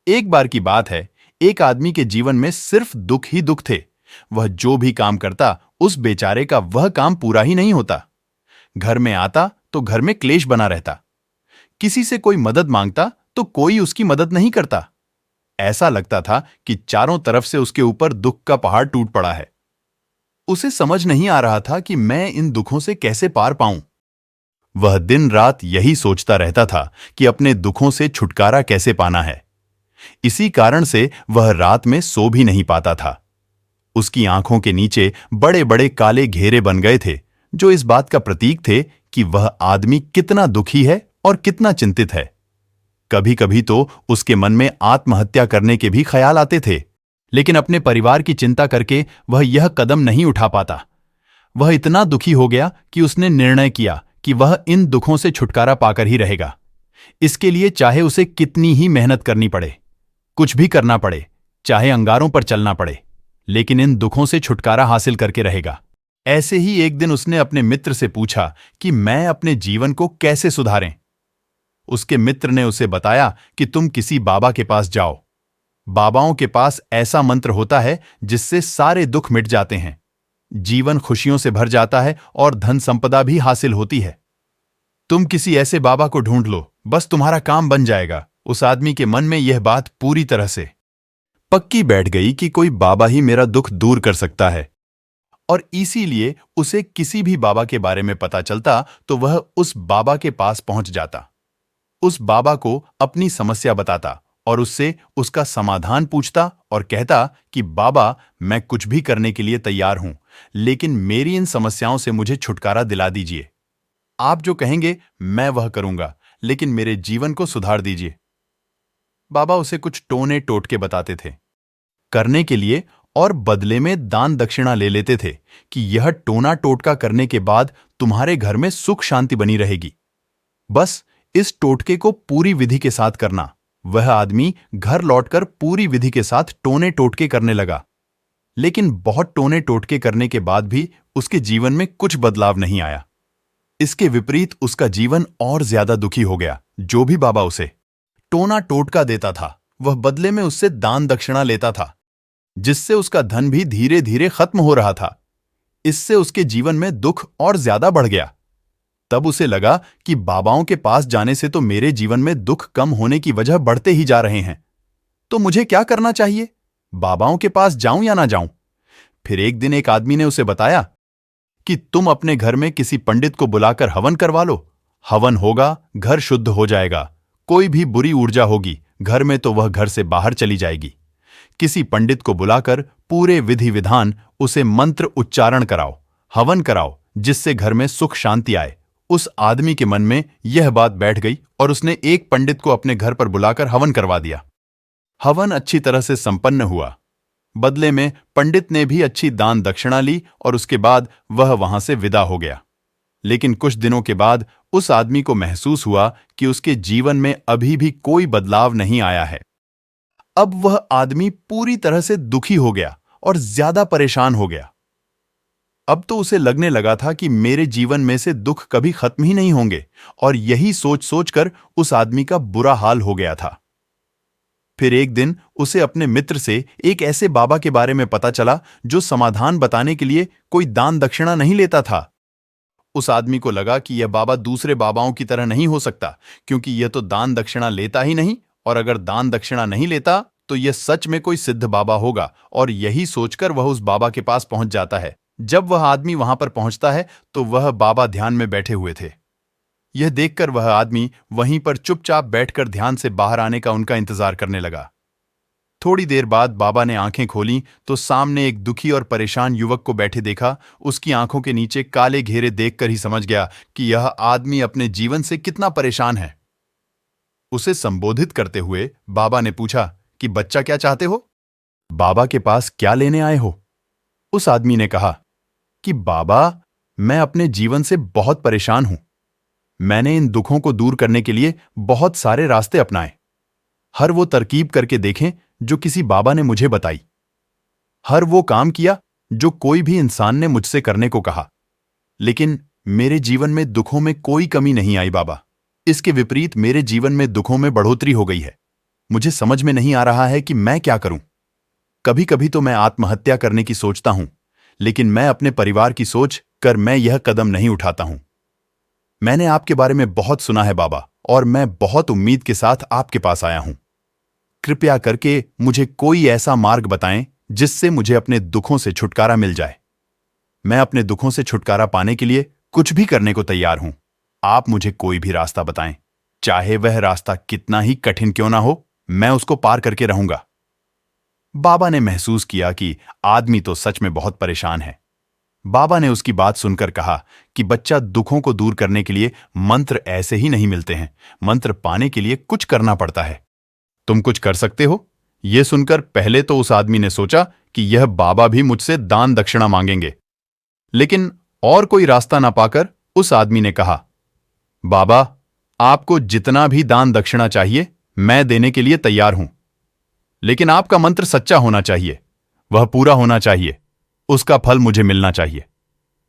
एक बार की बात है, एक आदमी के जीवन में सिर्फ दुख ही दुख थे। वह जो भी काम करता, उस बेचारे का वह काम पूरा ही नहीं होता। घर में आता तो घर में क्लेश बना रहता। किसी से कोई मदद मांगता तो कोई उसकी मदद नहीं करता। ऐसा लगता था कि चारों तरफ से उसके ऊपर दुख का पहाड़ टूट पड़ा है। उसे समझ नहीं आ रहा था कि मैं इन दुखों से कैसे पार पाऊं। वह दिन रात यही सोचता रहता था कि अपने दुखों से छुटकारा कैसे पाना है। इसी कारण से वह रात में सो भी नहीं पाता था। उसकी आंखों के नीचे बड़े बड़े काले घेरे बन गए थे, जो इस बात का प्रतीक थे कि वह आदमी कितना दुखी है और कितना चिंतित है। कभी कभी तो उसके मन में आत्महत्या करने के भी ख्याल आते थे, लेकिन अपने परिवार की चिंता करके वह यह कदम नहीं उठा पाता। वह इतना दुखी हो गया कि उसने निर्णय किया कि वह इन दुखों से छुटकारा पाकर ही रहेगा। इसके लिए चाहे उसे कितनी ही मेहनत करनी पड़े, कुछ भी करना पड़े, चाहे अंगारों पर चलना पड़े, लेकिन इन दुखों से छुटकारा हासिल करके रहेगा। ऐसे ही एक दिन उसने अपने मित्र से पूछा कि मैं अपने जीवन को कैसे सुधारें। उसके मित्र ने उसे बताया कि तुम किसी बाबा के पास जाओ। बाबाओं के पास ऐसा मंत्र होता है जिससे सारे दुख मिट जाते हैं, जीवन खुशियों से भर जाता है और धन संपदा भी हासिल होती है। तुम किसी ऐसे बाबा को ढूंढ लो, बस तुम्हारा काम बन जाएगा। उस आदमी के मन में यह बात पूरी तरह से पक्की बैठ गई कि कोई बाबा ही मेरा दुख दूर कर सकता है, और इसीलिए उसे किसी भी बाबा के बारे में पता चलता तो वह उस बाबा के पास पहुंच जाता। उस बाबा को अपनी समस्या बताता और उससे उसका समाधान पूछता और कहता कि बाबा, मैं कुछ भी करने के लिए तैयार हूं, लेकिन मेरी इन समस्याओं से मुझे छुटकारा दिला दीजिए। आप जो कहेंगे मैं वह करूंगा, लेकिन मेरे जीवन को सुधार दीजिए। बाबा उसे कुछ टोने टोटके बताते थे करने के लिए, और बदले में दान दक्षिणा ले लेते थे कि यह टोना टोटका करने के बाद तुम्हारे घर में सुख शांति बनी रहेगी। बस इस टोटके को पूरी विधि के साथ करना। वह आदमी घर लौटकर पूरी विधि के साथ टोने टोटके करने लगा, लेकिन बहुत टोने टोटके करने के बाद भी उसके जीवन में कुछ बदलाव नहीं आया। इसके विपरीत उसका जीवन और ज्यादा दुखी हो गया। जो भी बाबा उसे टोना टोटका देता था, वह बदले में उससे दान दक्षिणा लेता था, जिससे उसका धन भी धीरे धीरे खत्म हो रहा था। इससे उसके जीवन में दुख और ज्यादा बढ़ गया। तब उसे लगा कि बाबाओं के पास जाने से तो मेरे जीवन में दुख कम होने की वजह बढ़ते ही जा रहे हैं, तो मुझे क्या करना चाहिए? बाबाओं के पास जाऊं या ना जाऊं? फिर एक दिन एक आदमी ने उसे बताया कि तुम अपने घर में किसी पंडित को बुलाकर हवन करवा लो। हवन होगा, घर शुद्ध हो जाएगा। कोई भी बुरी ऊर्जा होगी घर में तो वह घर से बाहर चली जाएगी। किसी पंडित को बुलाकर पूरे विधि विधान उसे मंत्र उच्चारण कराओ, हवन कराओ, जिससे घर में सुख शांति आए। उस आदमी के मन में यह बात बैठ गई और उसने एक पंडित को अपने घर पर बुलाकर हवन करवा दिया। हवन अच्छी तरह से संपन्न हुआ। बदले में पंडित ने भी अच्छी दान दक्षिणा ली और उसके बाद वह वहां से विदा हो गया। लेकिन कुछ दिनों के बाद उस आदमी को महसूस हुआ कि उसके जीवन में अभी भी कोई बदलाव नहीं आया है। अब वह आदमी पूरी तरह से दुखी हो गया और ज्यादा परेशान हो गया। अब तो उसे लगने लगा था कि मेरे जीवन में से दुख कभी खत्म ही नहीं होंगे, और यही सोच सोचकर उस आदमी का बुरा हाल हो गया था। फिर एक दिन उसे अपने मित्र से एक ऐसे बाबा के बारे में पता चला जो समाधान बताने के लिए कोई दान दक्षिणा नहीं लेता था। उस आदमी को लगा कि यह बाबा दूसरे बाबाओं की तरह नहीं हो सकता, क्योंकि यह तो दान दक्षिणा लेता ही नहीं, और अगर दान दक्षिणा नहीं लेता तो यह सच में कोई सिद्ध बाबा होगा। और यही सोचकर वह उस बाबा के पास पहुंच जाता है। जब वह आदमी वहां पर पहुंचता है तो वह बाबा ध्यान में बैठे हुए थे। यह देखकर वह आदमी वहीं पर चुपचाप बैठकर ध्यान से बाहर आने का उनका इंतजार करने लगा। थोड़ी देर बाद बाबा ने आंखें खोलीं तो सामने एक दुखी और परेशान युवक को बैठे देखा। उसकी आंखों के नीचे काले घेरे देखकर ही समझ गया कि यह आदमी अपने जीवन से कितना परेशान है। उसे संबोधित करते हुए बाबा ने पूछा कि बच्चा, क्या चाहते हो? बाबा के पास क्या लेने आए हो? उस आदमी ने कहा कि बाबा, मैं अपने जीवन से बहुत परेशान हूं। मैंने इन दुखों को दूर करने के लिए बहुत सारे रास्ते अपनाए, हर वो तरकीब करके देखें जो किसी बाबा ने मुझे बताई, हर वो काम किया जो कोई भी इंसान ने मुझसे करने को कहा, लेकिन मेरे जीवन में दुखों में कोई कमी नहीं आई बाबा। इसके विपरीत मेरे जीवन में दुखों में बढ़ोतरी हो गई है। मुझे समझ में नहीं आ रहा है कि मैं क्या करूं। कभी कभी तो मैं आत्महत्या करने की सोचता हूं, लेकिन मैं अपने परिवार की सोच कर मैं यह कदम नहीं उठाता हूं। मैंने आपके बारे में बहुत सुना है बाबा, और मैं बहुत उम्मीद के साथ आपके पास आया हूं। कृपया करके मुझे कोई ऐसा मार्ग बताएं जिससे मुझे अपने दुखों से छुटकारा मिल जाए। मैं अपने दुखों से छुटकारा पाने के लिए कुछ भी करने को तैयार हूं। आप मुझे कोई भी रास्ता बताएं, चाहे वह रास्ता कितना ही कठिन क्यों ना हो, मैं उसको पार करके रहूंगा। बाबा ने महसूस किया कि आदमी तो सच में बहुत परेशान है। बाबा ने उसकी बात सुनकर कहा कि बच्चा, दुखों को दूर करने के लिए मंत्र ऐसे ही नहीं मिलते हैं, मंत्र पाने के लिए कुछ करना पड़ता है। तुम कुछ कर सकते हो? यह सुनकर पहले तो उस आदमी ने सोचा कि यह बाबा भी मुझसे दान दक्षिणा मांगेंगे, लेकिन और कोई रास्ता ना पाकर उस आदमी ने कहा, बाबा, आपको जितना भी दान दक्षिणा चाहिए मैं देने के लिए तैयार हूं, लेकिन आपका मंत्र सच्चा होना चाहिए, वह पूरा होना चाहिए, उसका फल मुझे मिलना चाहिए।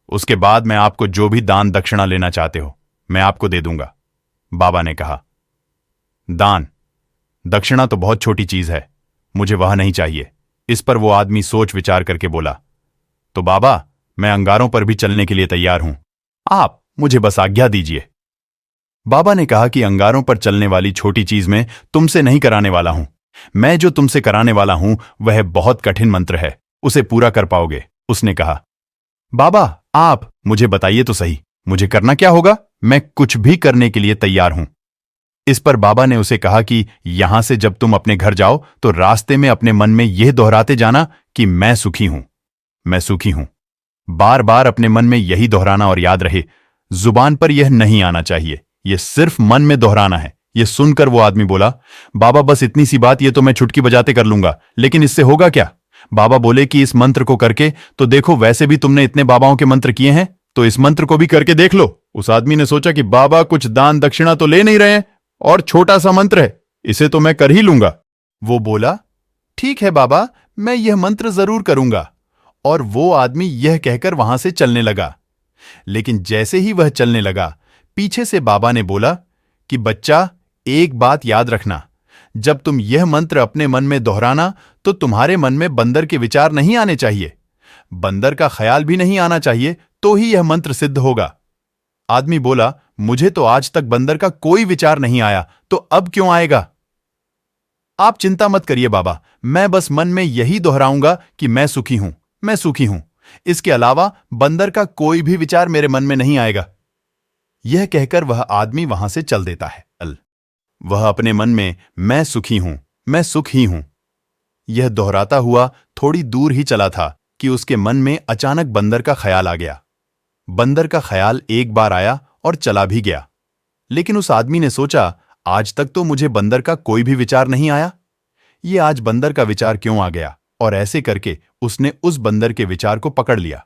उसके बाद मैं आपको जो भी दान दक्षिणा लेना चाहते हो मैं आपको दे दूंगा। बाबा ने कहा, दान दक्षिणा तो बहुत छोटी चीज है, मुझे वह नहीं चाहिए। इस पर वो आदमी सोच विचार करके बोला, तो बाबा, मैं अंगारों पर भी चलने के लिए तैयार हूं, आप मुझे बस आज्ञा दीजिए। बाबा ने कहा कि अंगारों पर चलने वाली छोटी चीज में तुमसे नहीं कराने वाला हूं। मैं जो तुमसे कराने वाला हूं वह बहुत कठिन मंत्र है, उसे पूरा कर पाओगे। उसने कहा, बाबा, आप मुझे बताइए तो सही, मुझे करना क्या होगा? मैं कुछ भी करने के लिए तैयार हूं। इस पर बाबा ने उसे कहा कि यहां से जब तुम अपने घर जाओ तो रास्ते में अपने मन में यह दोहराते जाना कि मैं सुखी हूं, मैं सुखी हूं। बार बार अपने मन में यही दोहराना और याद रहे, जुबान पर यह नहीं आना चाहिए, यह सिर्फ मन में दोहराना है। यह सुनकर वो आदमी बोला, बाबा, बस इतनी सी बात, यह तो मैं चुटकी बजाते कर लूंगा, लेकिन इससे होगा क्या? बाबा बोले कि इस मंत्र को करके तो देखो, वैसे भी तुमने इतने बाबाओं के मंत्र किए हैं, तो इस मंत्र को भी करके देख लो। उस आदमी ने सोचा कि बाबा कुछ दान दक्षिणा तो ले नहीं रहे हैं, और छोटा सा मंत्र है, इसे तो मैं कर ही लूंगा। वो बोला, ठीक है बाबा, मैं यह मंत्र जरूर करूंगा। और वो आदमी यह कहकर वहां से चलने लगा। लेकिन जैसे ही वह चलने लगा, पीछे से बाबा ने बोला कि बच्चा, एक बात याद रखना, जब तुम यह मंत्र अपने मन में दोहराना तो तुम्हारे मन में बंदर के विचार नहीं आने चाहिए, बंदर का ख्याल भी नहीं आना चाहिए, तो ही यह मंत्र सिद्ध होगा। आदमी बोला, मुझे तो आज तक बंदर का कोई विचार नहीं आया, तो अब क्यों आएगा? आप चिंता मत करिए बाबा, मैं बस मन में यही दोहराऊंगा कि मैं सुखी हूं, मैं सुखी हूं। इसके अलावा बंदर का कोई भी विचार मेरे मन में नहीं आएगा। यह कहकर वह आदमी वहां से चल देता है। वह अपने मन में मैं सुखी हूं, मैं सुख ही हूं, यह दोहराता हुआ थोड़ी दूर ही चला था कि उसके मन में अचानक बंदर का ख्याल आ गया। बंदर का ख्याल एक बार आया और चला भी गया, लेकिन उस आदमी ने सोचा, आज तक तो मुझे बंदर का कोई भी विचार नहीं आया, ये आज बंदर का विचार क्यों आ गया? और ऐसे करके उसने उस बंदर के विचार को पकड़ लिया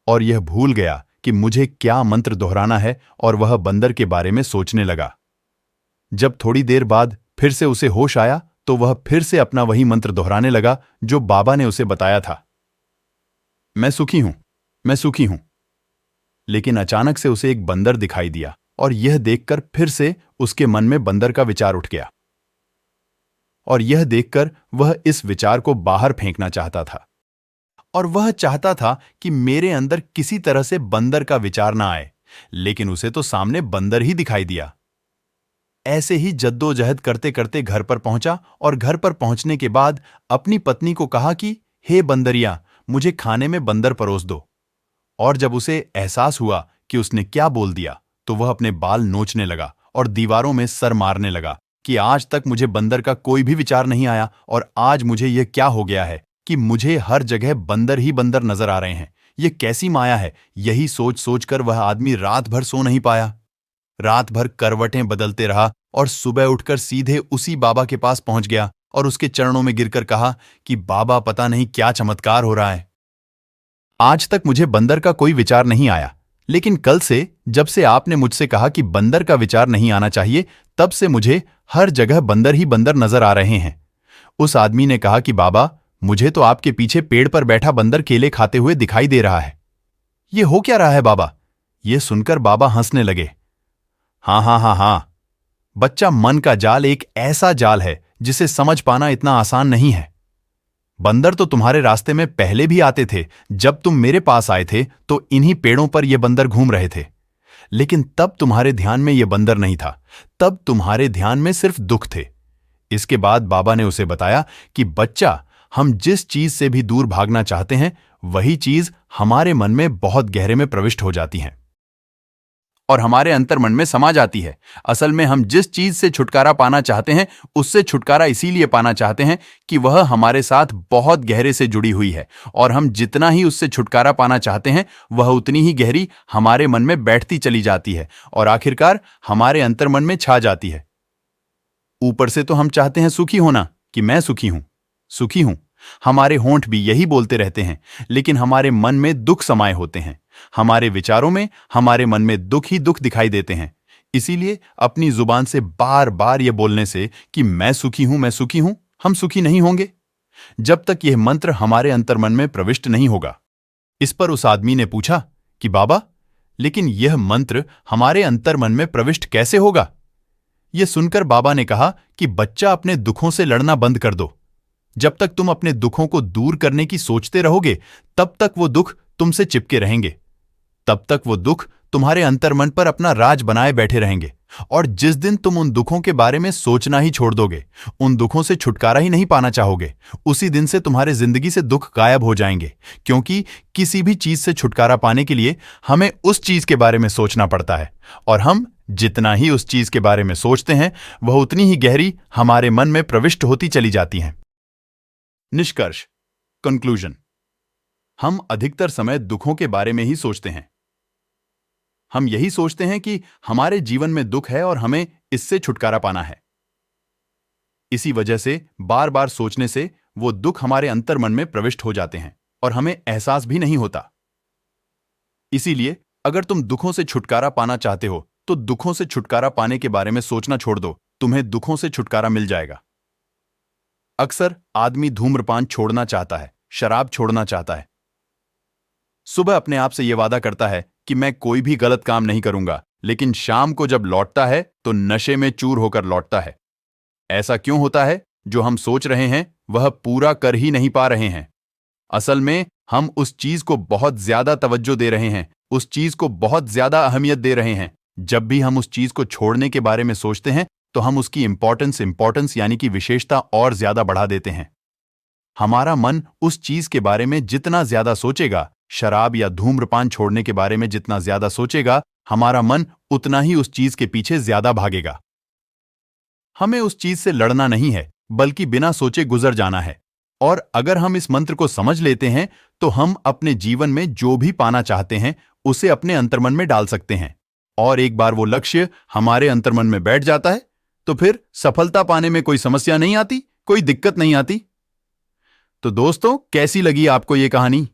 और यह भूल गया कि मुझे क्या मंत्र दोहराना है, और वह बंदर के बारे में सोचने लगा। जब थोड़ी देर बाद फिर से उसे होश आया तो वह फिर से अपना वही मंत्र दोहराने लगा जो बाबा ने उसे बताया था, मैं सुखी हूं, मैं सुखी हूं। लेकिन अचानक से उसे एक बंदर दिखाई दिया और यह देखकर फिर से उसके मन में बंदर का विचार उठ गया, और यह देखकर वह इस विचार को बाहर फेंकना चाहता था, और वह चाहता था कि मेरे अंदर किसी तरह से बंदर का विचार ना आए, लेकिन उसे तो सामने बंदर ही दिखाई दिया। ऐसे ही जद्दोजहद करते करते घर पर पहुंचा, और घर पर पहुंचने के बाद अपनी पत्नी को कहा कि हे बंदरिया, मुझे खाने में बंदर परोस दो। और जब उसे एहसास हुआ कि उसने क्या बोल दिया, तो वह अपने बाल नोचने लगा और दीवारों में सर मारने लगा कि आज तक मुझे बंदर का कोई भी विचार नहीं आया, और आज मुझे यह क्या हो गया है कि मुझे हर जगह बंदर ही बंदर नजर आ रहे हैं। यह कैसी माया है? यही सोच सोचकर वह आदमी रात भर सो नहीं पाया। रात भर करवटें बदलते रहा और सुबह उठकर सीधे उसी बाबा के पास पहुंच गया और उसके चरणों में गिरकर कहा कि बाबा, पता नहीं क्या चमत्कार हो रहा है। आज तक मुझे बंदर का कोई विचार नहीं आया, लेकिन कल से जब से आपने मुझसे कहा कि बंदर का विचार नहीं आना चाहिए, तब से मुझे हर जगह बंदर ही बंदर नजर आ रहे हैं। उस आदमी ने कहा कि बाबा, मुझे तो आपके पीछे पेड़ पर बैठा बंदर केले खाते हुए दिखाई दे रहा है। ये हो क्या रहा है बाबा? ये सुनकर बाबा हंसने लगे। हाँ हाँ हाँ हाँ बच्चा, मन का जाल एक ऐसा जाल है जिसे समझ पाना इतना आसान नहीं है। बंदर तो तुम्हारे रास्ते में पहले भी आते थे। जब तुम मेरे पास आए थे तो इन्हीं पेड़ों पर ये बंदर घूम रहे थे, लेकिन तब तुम्हारे ध्यान में ये बंदर नहीं था। तब तुम्हारे ध्यान में सिर्फ दुख थे। इसके बाद बाबा ने उसे बताया कि बच्चा, हम जिस चीज से भी दूर भागना चाहते हैं वही चीज हमारे मन में बहुत गहरे में प्रविष्ट हो जाती है और हमारे अंतर्मन में समा जाती है। असल में हम जिस चीज से छुटकारा पाना चाहते हैं उससे छुटकारा इसीलिए पाना चाहते हैं कि वह हमारे साथ बहुत गहरे से जुड़ी हुई है, और हम जितना ही उससे छुटकारा पाना चाहते हैं वह उतनी ही गहरी हमारे मन में बैठती चली जाती है और आखिरकार हमारे अंतर्मन में छा जाती है। ऊपर से तो हम चाहते हैं सुखी होना, कि मैं सुखी हूं, सुखी हूं। हमारे होंठ भी यही बोलते रहते हैं, लेकिन हमारे मन में दुख समाये होते हैं। हमारे विचारों में, हमारे मन में दुख ही दुख दिखाई देते हैं। इसीलिए अपनी जुबान से बार बार यह बोलने से कि मैं सुखी हूं, मैं सुखी हूं, हम सुखी नहीं होंगे जब तक यह मंत्र हमारे अंतर्मन में प्रविष्ट नहीं होगा। इस पर उस आदमी ने पूछा कि बाबा, लेकिन यह मंत्र हमारे अंतर्मन में प्रविष्ट कैसे होगा? यह सुनकर बाबा ने कहा कि बच्चा, अपने दुखों से लड़ना बंद कर दो। जब तक तुम अपने दुखों को दूर करने की सोचते रहोगे तब तक वो दुख तुमसे चिपके रहेंगे, तब तक वो दुख तुम्हारे अंतर्मन पर अपना राज बनाए बैठे रहेंगे। और जिस दिन तुम उन दुखों के बारे में सोचना ही छोड़ दोगे, उन दुखों से छुटकारा ही नहीं पाना चाहोगे, उसी दिन से तुम्हारे जिंदगी से दुख गायब हो जाएंगे। क्योंकि किसी भी चीज से छुटकारा पाने के लिए हमें उस चीज के बारे में सोचना पड़ता है, और हम जितना ही उस चीज के बारे में सोचते हैं वह उतनी ही गहरी हमारे मन में प्रविष्ट होती चली जाती हैं। निष्कर्ष, कंक्लूजन, हम अधिकतर समय दुखों के बारे में ही सोचते हैं। हम यही सोचते हैं कि हमारे जीवन में दुख है और हमें इससे छुटकारा पाना है। इसी वजह से बार बार सोचने से वो दुख हमारे अंतर्मन में प्रविष्ट हो जाते हैं और हमें एहसास भी नहीं होता। इसीलिए अगर तुम दुखों से छुटकारा पाना चाहते हो तो दुखों से छुटकारा पाने के बारे में सोचना छोड़ दो, तुम्हें दुखों से छुटकारा मिल जाएगा। अक्सर आदमी धूम्रपान छोड़ना चाहता है, शराब छोड़ना चाहता है, सुबह अपने आप से यह वादा करता है कि मैं कोई भी गलत काम नहीं करूंगा, लेकिन शाम को जब लौटता है तो नशे में चूर होकर लौटता है। ऐसा क्यों होता है? जो हम सोच रहे हैं वह पूरा कर ही नहीं पा रहे हैं। असल में हम उस चीज को बहुत ज्यादा तवज्जो दे रहे हैं, उस चीज को बहुत ज्यादा अहमियत दे रहे हैं। जब भी हम उस चीज को छोड़ने के बारे में सोचते हैं तो हम उसकी इंपॉर्टेंस यानी कि विशेषता और ज्यादा बढ़ा देते हैं। हमारा मन उस चीज के बारे में जितना ज्यादा सोचेगा, शराब या धूम्रपान छोड़ने के बारे में जितना ज्यादा सोचेगा, हमारा मन उतना ही उस चीज के पीछे ज्यादा भागेगा। हमें उस चीज से लड़ना नहीं है, बल्कि बिना सोचे गुजर जाना है। और अगर हम इस मंत्र को समझ लेते हैं तो हम अपने जीवन में जो भी पाना चाहते हैं उसे अपने अंतर्मन में डाल सकते हैं। और एक बार वो लक्ष्य हमारे अंतर्मन में बैठ जाता है तो फिर सफलता पाने में कोई समस्या नहीं आती, कोई दिक्कत नहीं आती। तो दोस्तों, कैसी लगी आपको ये कहानी?